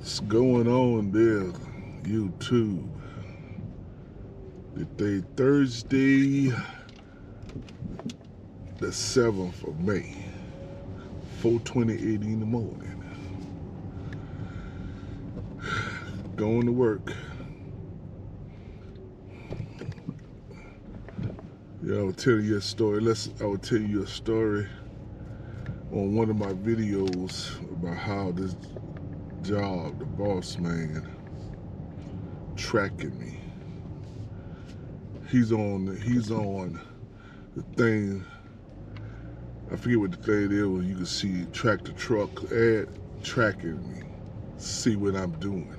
What's going on there, YouTube? Today, Thursday, the 7th of May, 4:28 in the morning. Going to work. Yeah, I will tell you a story. I will tell you a story on one of my videos about how this job, the boss man, tracking me. He's on the thing. I forget what the thing is where you can see tractor truck ad tracking me, see what I'm doing,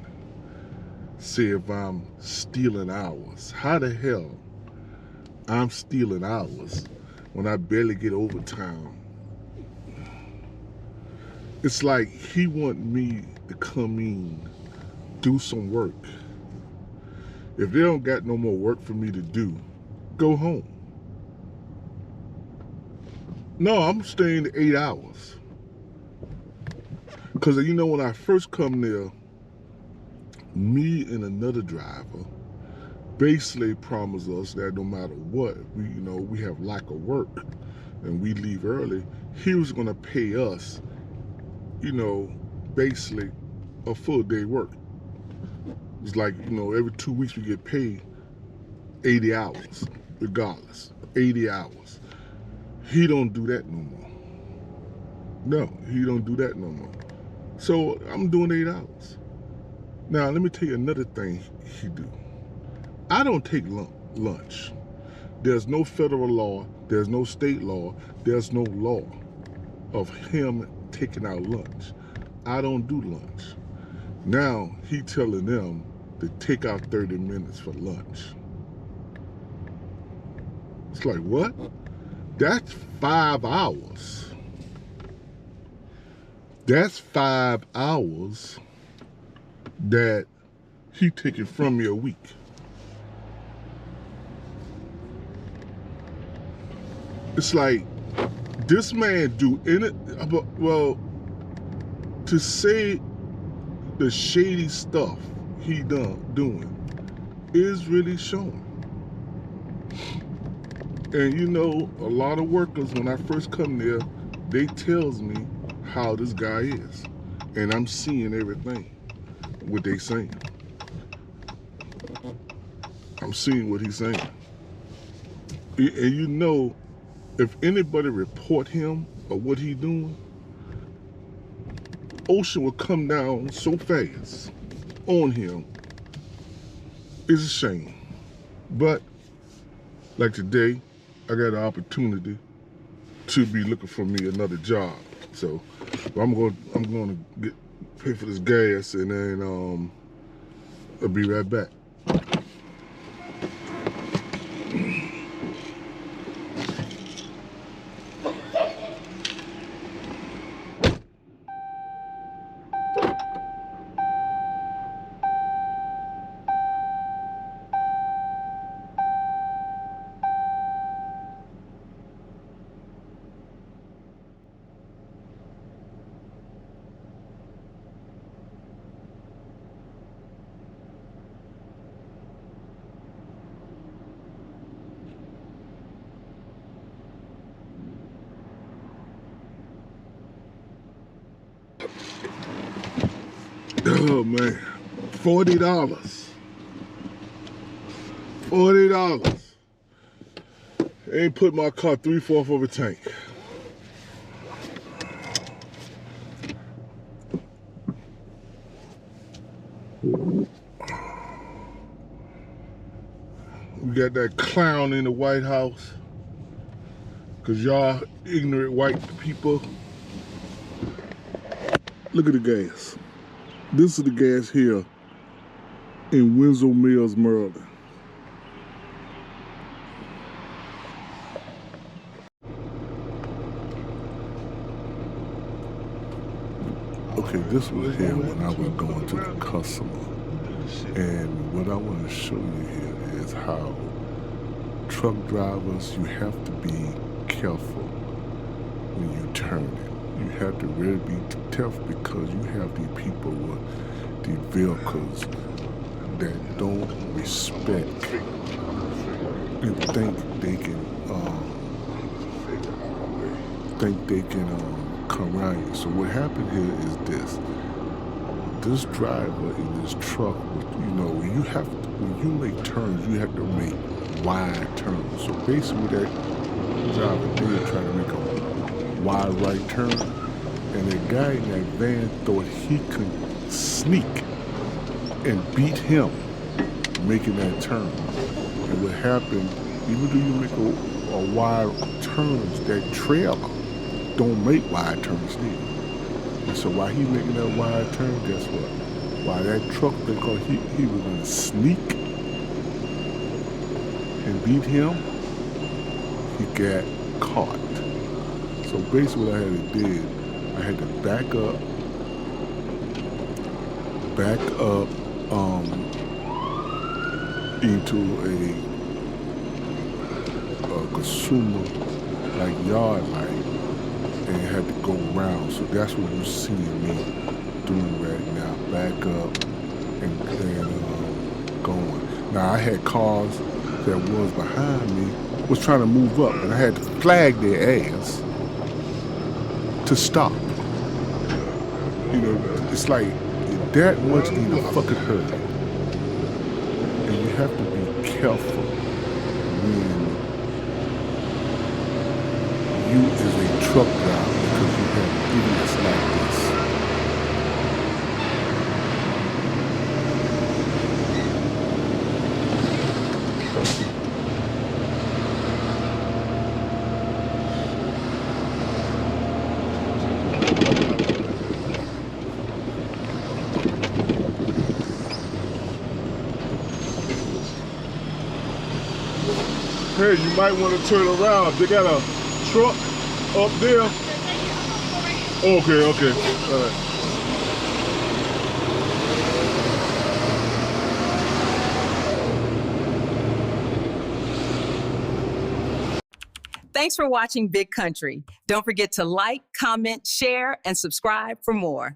see if I'm stealing hours. How the hell I'm stealing hours when I barely get overtime? It's like he want me to come in, do some work. If they don't got no more work for me to do, go home. No, I'm staying 8 hours. Because, you know, when I first come there, me and another driver basically promised us that no matter what, we have lack of work and we leave early, he was going to pay us, basically a full day work. It's like, every 2 weeks we get paid 80 hours, regardless, 80 hours. He don't do that no more. No, he don't do that no more. So I'm doing 8 hours. Now, let me tell you another thing he do. I don't take lunch. There's no federal law. There's no state law. There's no law of him taking out lunch. I don't do lunch. Now, he telling them to take out 30 minutes for lunch. It's like, what? That's 5 hours. That's 5 hours that he taking from me a week. It's like, this man do any, well, to say the shady stuff he doing is really showing. And a lot of workers, when I first come there, they tells me how this guy is. And I'm seeing everything, what they saying. I'm seeing what he's saying. And if anybody report him or what he doing, ocean will come down so fast on him. It's a shame. But like today, I got an opportunity to be looking for me another job. So I'm going to pay for this gas, and then I'll be right back. Oh man, $40. $40. Ain't put my car 3/4 of a tank. We got that clown in the White House, because y'all ignorant white people. Look at the gas. This is the gas here in Winslow Mills, Maryland. Okay, this was here when I was going to the customer. And what I want to show you here is how truck drivers, you have to be careful when you turn it. You have to really be tough, because you have these people with see vehicles that don't respect and think they can come around you. So what happened here is this driver in this truck, when you make turns, you have to make wide turns. So basically that driver did try to make a wide right turn, and the guy in that van thought he could sneak and beat him making that turn. And what happened, even though you make a wide turns, that trailer don't make wide turns neither. And so while he making that wide turn, guess what? While that truck, because he was gonna sneak and beat him, he got caught. So basically what I had to do, I had to back up into a consumer like yard light, and had to go around. So that's what you're seeing me doing right now. Back up and going. Now I had cars that was behind me was trying to move up, and I had to flag their ass to stop. It's like that much in a fucking hurry. And you have to be careful when you as a truck driver, because you have idiots like this. Hey, you might want to turn around. They got a truck up there. Okay. All right. Thanks for watching Big Country. Don't forget to like, comment, share, and subscribe for more.